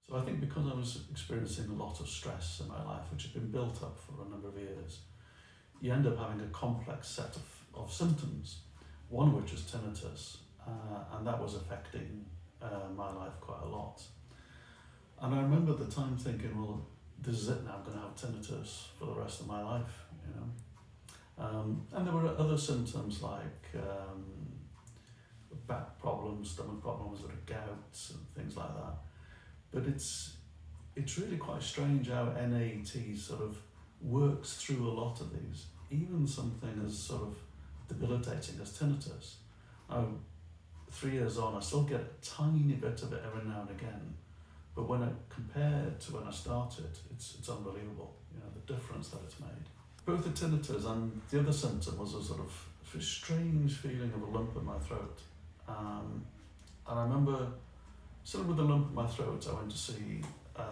So I think because I was experiencing a lot of stress in my life, which had been built up for a number of years, you end up having a complex set of symptoms, one of which is tinnitus, and that was affecting my life quite a lot. And I remember at the time thinking, well, this is it now, I'm going to have tinnitus for the rest of my life, you know. And there were other symptoms like back problems, stomach problems, sort of gout and things like that. But it's really quite strange how NAT sort of works through a lot of these, even something as sort of debilitating as tinnitus. Now, 3 years on, I still get a tiny bit of it every now and again, but when I compare to when I started, it's unbelievable, you know, the difference that it's made. Both the tinnitus and the other symptom was a sort of strange feeling of a lump in my throat. And I remember sitting with a lump in my throat, I went to see a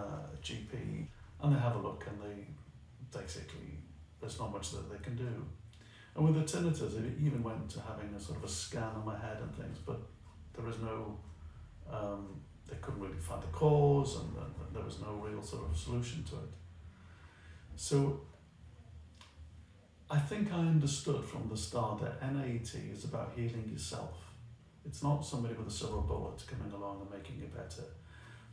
GP, and they have a look, and they basically, there's not much that they can do. And with the tinnitus, it even went to having a sort of a scan on my head and things, but there was no, they couldn't really find the cause, and there was no real sort of solution to it. So I think I understood from the start that NAT is about healing yourself. It's not somebody with a silver bullet coming along and making you better.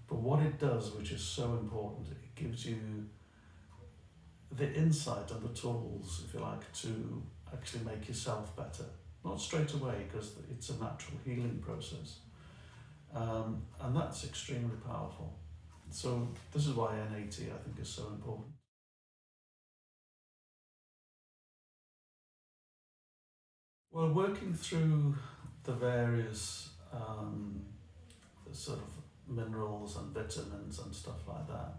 But what it does, which is so important, it gives you the insight and the tools, if you like, to actually make yourself better. Not straight away, because it's a natural healing process. And that's extremely powerful. So this is why NAT, I think, is so important. Well, working through the various sort of minerals and vitamins and stuff like that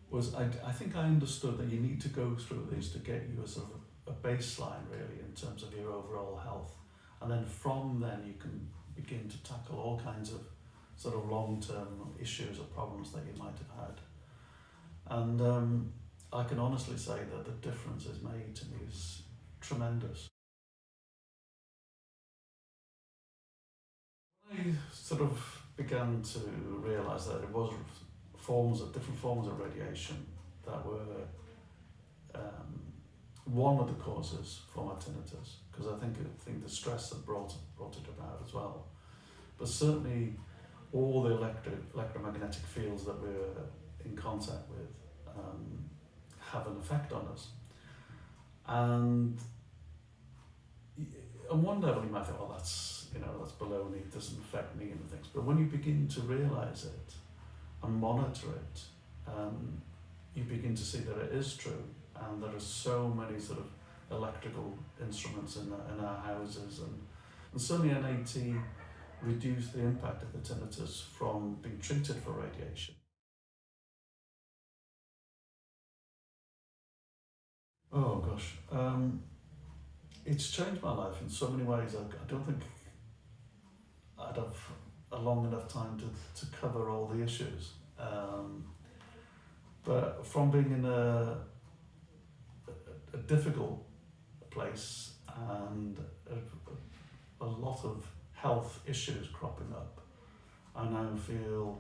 was, I think I understood that you need to go through these to get you a sort of a baseline really in terms of your overall health, and then from then you can begin to tackle all kinds of sort of long-term issues or problems that you might have had. And I can honestly say that the difference it's made to me is tremendous. I sort of began to realise that it was different forms of radiation that were one of the causes for my tinnitus, because I think the stress had brought it about as well. But certainly all the electromagnetic fields that we're in contact with have an effect on us. And on one level you might think, well, that's baloney, it doesn't affect me and things. But when you begin to realise it and monitor it, you begin to see that it is true, and there are so many sort of electrical instruments in our houses, and certainly NAT reduced the impact of the tinnitus from being treated for radiation. Oh gosh, it's changed my life in so many ways. I don't think I'd have a long enough time to cover all the issues. But from being in a difficult place and a lot of health issues cropping up, I now feel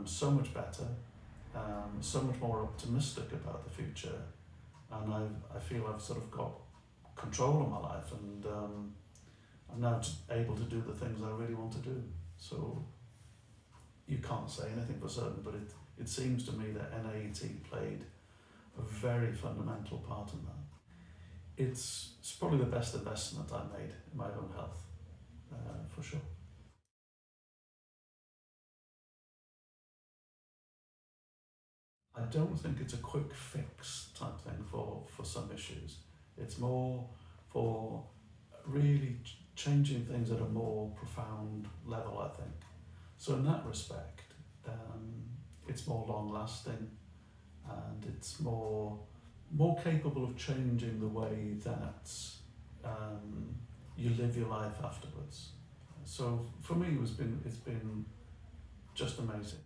so much better, so much more optimistic about the future, and I feel I've sort of got control of my life, and I'm now able to do the things I really want to do. So you can't say anything for certain, but it seems to me that NAT played a very fundamental part in that. It's probably the best investment I made in my own health, for sure. I don't think it's a quick fix type thing for some issues. It's more for really changing things at a more profound level, I think. So in that respect, it's more long lasting, and it's more capable of changing the way that you live your life afterwards. So for me, it's been just amazing.